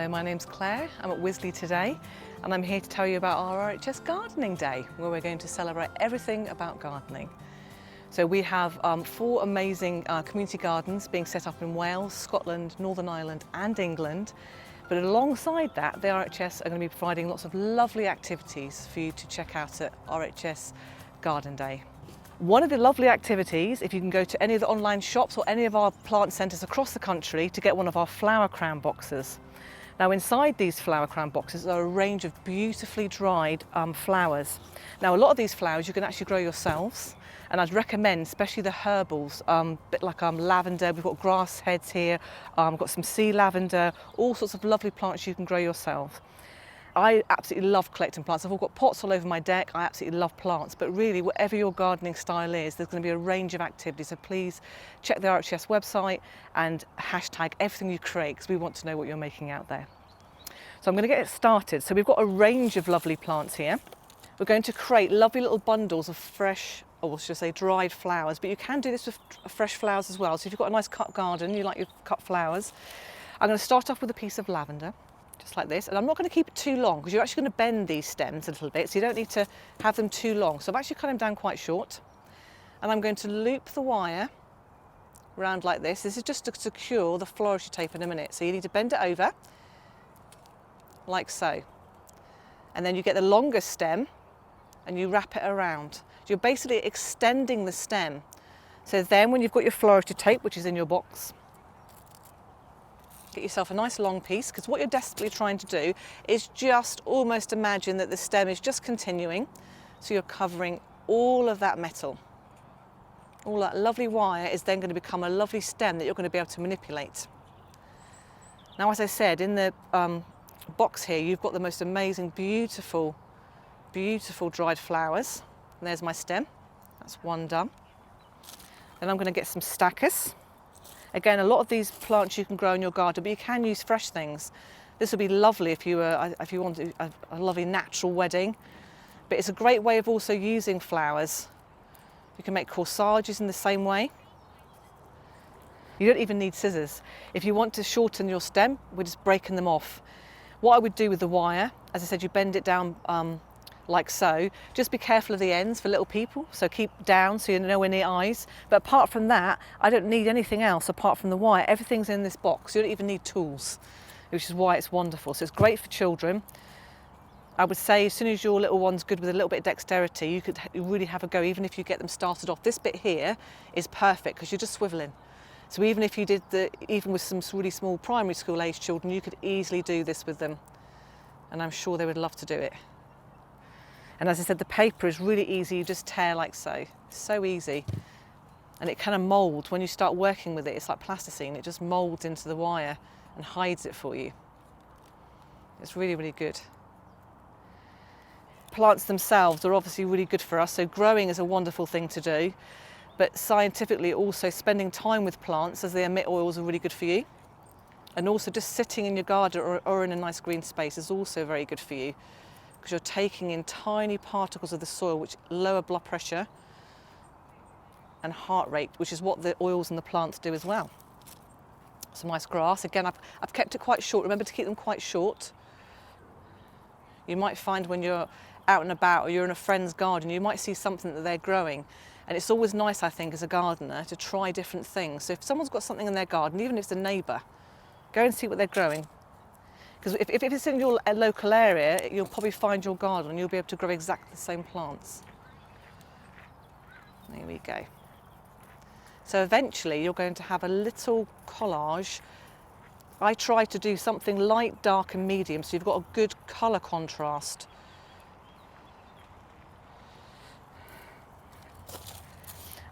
Hello, my name's Claire. I'm at Wisley today and I'm here to tell you about our RHS Gardening Day, where we're going to celebrate everything about gardening. So we have 4 amazing community gardens being set up in Wales, Scotland, Northern Ireland and England. But alongside that, the RHS are going to be providing lots of lovely activities for you to check out at RHS Garden Day. One of the lovely activities, if you can go to any of the online shops or any of our plant centres across the country to get one of our flower crown boxes. Now inside these flower crown boxes are a range of beautifully dried flowers. Now a lot of these flowers you can actually grow yourselves, and I'd recommend especially the herbals, a bit like lavender. We've got grass heads here, we've got some sea lavender, all sorts of lovely plants you can grow yourself. I absolutely love collecting plants. I've all got pots all over my deck. I absolutely love plants, but really whatever your gardening style is, there's going to be a range of activities. So please check the RHS website and hashtag everything you create, because we want to know what you're making out there. So I'm going to get it started. So we've got a range of lovely plants here. We're going to create lovely little bundles of fresh, or should I say dried flowers, but you can do this with fresh flowers as well. So if you've got a nice cut garden, you like your cut flowers. I'm going to start off with a piece of lavender. Just like this, and I'm not going to keep it too long because you're actually going to bend these stems a little bit, so you don't need to have them too long. So I've actually cut them down quite short, and I'm going to loop the wire around like this. This is just to secure the floristry tape in a minute, so you need to bend it over like so, and then you get the longest stem and you wrap it around. So you're basically extending the stem, so then when you've got your floristry tape, which is in your box, get yourself a nice long piece, because what you're desperately trying to do is just almost imagine that the stem is just continuing, so you're covering all of that metal. All that lovely wire is then going to become a lovely stem that you're going to be able to manipulate. Now, as I said, in the box here you've got the most amazing, beautiful dried flowers. And there's my stem, that's one done. Then I'm going to get some stachys. Again, a lot of these plants you can grow in your garden, but you can use fresh things. This would be lovely if you want a lovely natural wedding. But it's a great way of also using flowers. You can make corsages in the same way. You don't even need scissors. If you want to shorten your stem, we're just breaking them off. What I would do with the wire, as I said, you bend it down like so. Just be careful of the ends for little people, so keep down so you're nowhere near eyes. But apart from that, I don't need anything else apart from the wire. Everything's in this box. You don't even need tools, which is why it's wonderful. So it's great for children. I would say as soon as your little one's good with a little bit of dexterity, you could really have a go, even if you get them started off. This bit here is perfect because you're just swiveling. So even if you did even with some really small primary school age children, you could easily do this with them. And I'm sure they would love to do it. And as I said, the paper is really easy. You just tear like so. It's so easy. And it kind of moulds. When you start working with it, it's like plasticine. It just moulds into the wire and hides it for you. It's really, really good. Plants themselves are obviously really good for us. So growing is a wonderful thing to do. But scientifically also spending time with plants as they emit oils are really good for you. And also just sitting in your garden or in a nice green space is also very good for you, because you're taking in tiny particles of the soil which lower blood pressure and heart rate, which is what the oils in the plants do as well. Some nice grass. Again, I've kept it quite short. Remember to keep them quite short. You might find when you're out and about or you're in a friend's garden, you might see something that they're growing. And it's always nice, I think, as a gardener to try different things. So if someone's got something in their garden, even if it's a neighbour, go and see what they're growing. Because if it's in your local area, you'll probably find your garden and you'll be able to grow exactly the same plants. There we go. So eventually you're going to have a little collage. I try to do something light, dark and medium, so you've got a good colour contrast.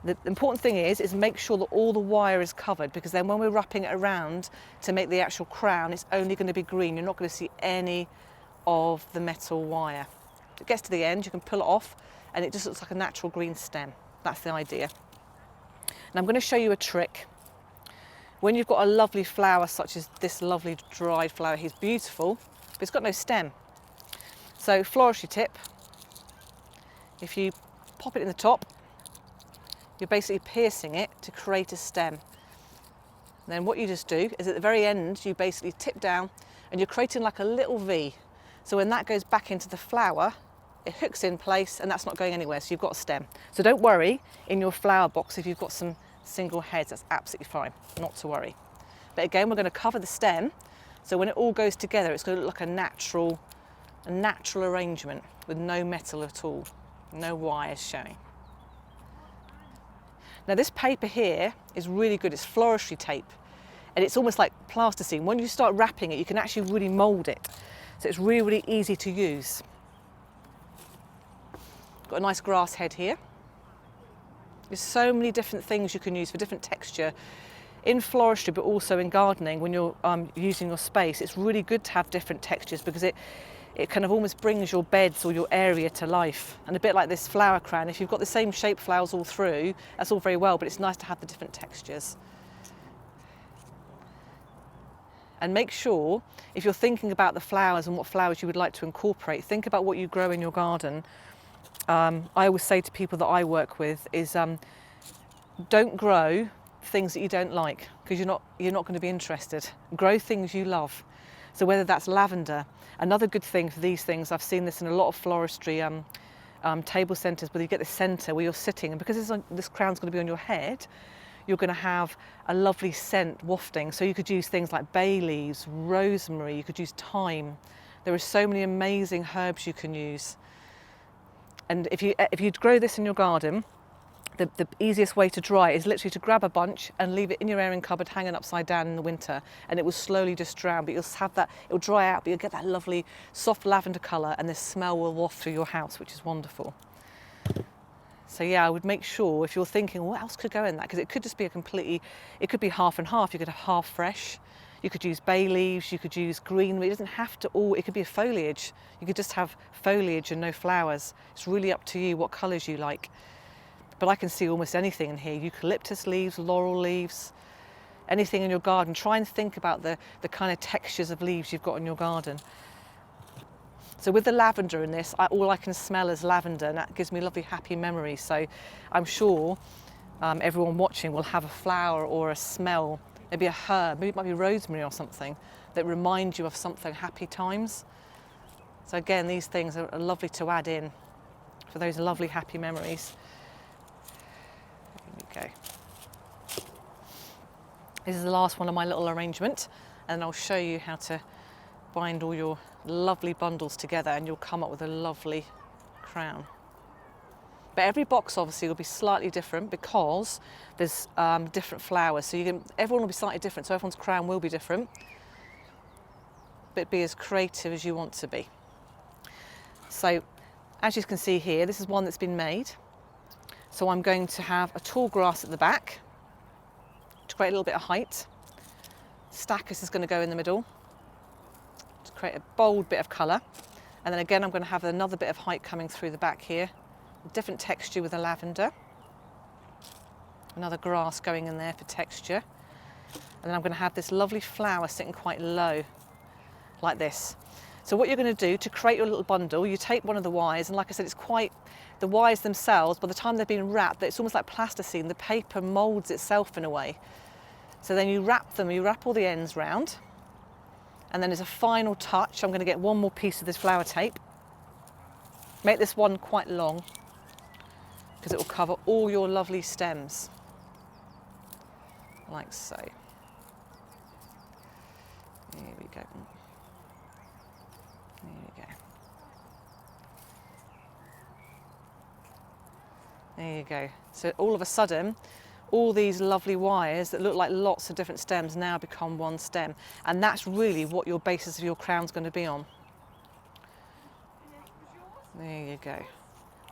The important thing is make sure that all the wire is covered, because then when we're wrapping it around to make the actual crown, it's only going to be green. You're not going to see any of the metal wire. If it gets to the end, you can pull it off and it just looks like a natural green stem. That's the idea. And I'm going to show you a trick. When you've got a lovely flower such as this lovely dried flower, he's beautiful, but it's got no stem. So floristry tip, if you pop it in the top, you're basically piercing it to create a stem. And then what you just do is at the very end, you basically tip down and you're creating like a little V. So when that goes back into the flower, it hooks in place and that's not going anywhere, so you've got a stem. So don't worry in your flower box if you've got some single heads, that's absolutely fine, not to worry. But again, we're going to cover the stem, so when it all goes together, it's going to look like a natural arrangement with no metal at all, no wires showing. Now this paper here is really good, it's floristry tape, and it's almost like plasticine. When you start wrapping it, you can actually really mould it. So it's really, really easy to use. Got a nice grass head here. There's so many different things you can use for different texture in floristry, but also in gardening. When you're using your space, it's really good to have different textures because it kind of almost brings your beds or your area to life. And a bit like this flower crown, if you've got the same shape flowers all through, that's all very well, but it's nice to have the different textures. And make sure, if you're thinking about the flowers and what flowers you would like to incorporate, think about what you grow in your garden. I always say to people that I work with is don't grow things that you don't like, because you're not going to be interested. Grow things you love. So whether that's lavender, another good thing for these things, I've seen this in a lot of floristry table centres, where you get the centre where you're sitting, and because this crown's going to be on your head, you're going to have a lovely scent wafting. So you could use things like bay leaves, rosemary, you could use thyme. There are so many amazing herbs you can use. And if you grow this in your garden, the easiest way to dry it is literally to grab a bunch and leave it in your airing cupboard hanging upside down in the winter, and it will slowly just drown, but you'll have that, it'll dry out, but you'll get that lovely soft lavender colour, and the smell will waft through your house, which is wonderful. So yeah, I would make sure, if you're thinking what else could go in that, because it could just be it could be half and half. You could have half fresh, you could use bay leaves, you could use greenery. It doesn't have to it could be a foliage. You could just have foliage and no flowers. It's really up to you what colours you like. But I can see almost anything in here. Eucalyptus leaves, laurel leaves, anything in your garden. Try and think about the kind of textures of leaves you've got in your garden. So with the lavender in this, all I can smell is lavender, and that gives me lovely happy memories. So I'm sure everyone watching will have a flower or a smell, maybe a herb, maybe it might be rosemary or something, that reminds you of something, happy times. So again, these things are lovely to add in for those lovely happy memories. There we go. This is the last one of my little arrangement, and I'll show you how to bind all your lovely bundles together, and you'll come up with a lovely crown. But every box obviously will be slightly different because there's different flowers, so everyone will be slightly different, so everyone's crown will be different, but be as creative as you want to be. So as you can see here, this is one that's been made. So I'm going to have a tall grass at the back to create a little bit of height. Stachys is going to go in the middle to create a bold bit of colour, and then again I'm going to have another bit of height coming through the back here, a different texture with the lavender, another grass going in there for texture, and then I'm going to have this lovely flower sitting quite low like this. So what you're going to do to create your little bundle, you take one of the wires, and like I said, the wires themselves, by the time they've been wrapped, it's almost like plasticine, the paper moulds itself in a way. So then you wrap all the ends round, and then as a final touch, I'm going to get one more piece of this flower tape. Make this one quite long, because it will cover all your lovely stems, like so. There we go. There we go. There you go. So all of a sudden, all these lovely wires that look like lots of different stems now become one stem. And that's really what your basis of your crown's going to be on. There you go.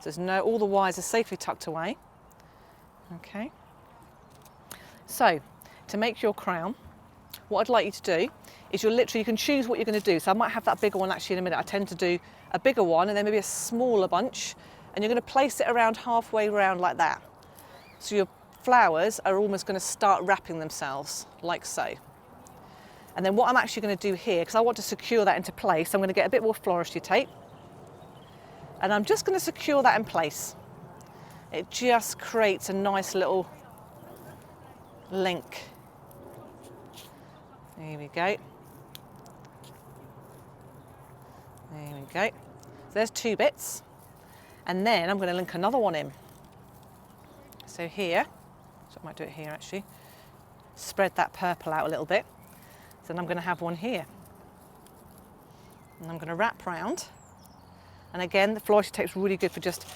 So all the wires are safely tucked away. Okay. So to make your crown, what I'd like you to do is you can choose what you're going to do. So I might have that bigger one actually in a minute. I tend to do a bigger one and then maybe a smaller bunch, and you're going to place it around halfway around like that. So your flowers are almost going to start wrapping themselves like so. And then what I'm actually going to do here, because I want to secure that into place, I'm going to get a bit more floristry tape, and I'm just going to secure that in place. It just creates a nice little link. There we go. There we go. So there's 2 bits. And then I'm going to link another one in. So here, so I might do it here actually, spread that purple out a little bit. So then I'm going to have one here. And I'm going to wrap round. And again, the floristry tape's really good for just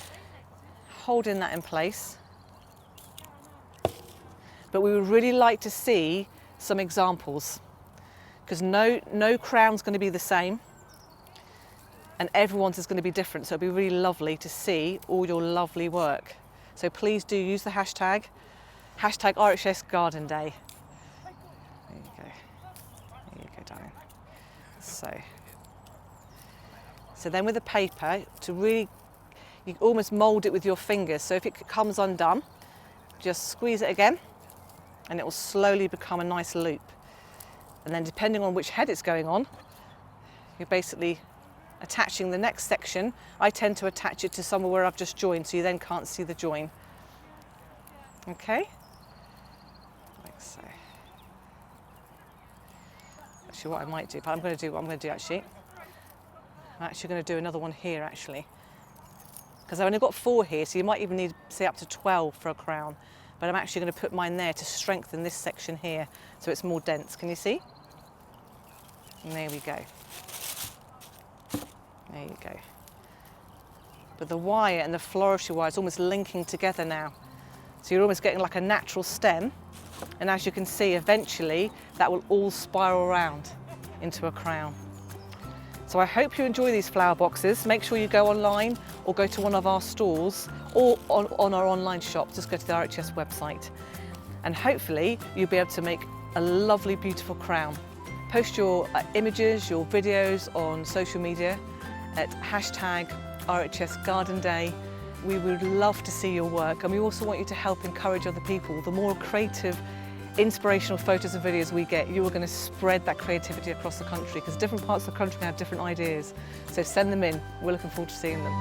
holding that in place. But we would really like to see some examples, because no crown's going to be the same and everyone's is going to be different. So it'd be really lovely to see all your lovely work. So please do use the hashtag RHS Garden Day. There you go. There you go, darling. So then with the paper, to really, you almost mould it with your fingers. So if it comes undone, just squeeze it again and it will slowly become a nice loop. And then depending on which head it's going on, you're basically attaching the next section. I tend to attach it to somewhere where I've just joined, so you then can't see the join. Okay? Like so. Actually, what I might do, but I'm going to do what I'm going to do actually. I'm actually going to do another one here actually, because I've only got 4 here, so you might even need, say, up to 12 for a crown. But I'm actually going to put mine there to strengthen this section here, so it's more dense. Can you see? And there we go. There you go. But the wire and the floristry wire is almost linking together now. So you're almost getting like a natural stem. And as you can see, eventually that will all spiral around into a crown. So I hope you enjoy these flower boxes. Make sure you go online or go to one of our stores or on our online shop. Just go to the RHS website. And hopefully you'll be able to make a lovely, beautiful crown. Post your images, your videos on social media at hashtag RHS Garden Day. We would love to see your work, and we also want you to help encourage other people. The more creative, inspirational photos and videos we get, you are going to spread that creativity across the country, because different parts of the country have different ideas. So send them in. We're looking forward to seeing them.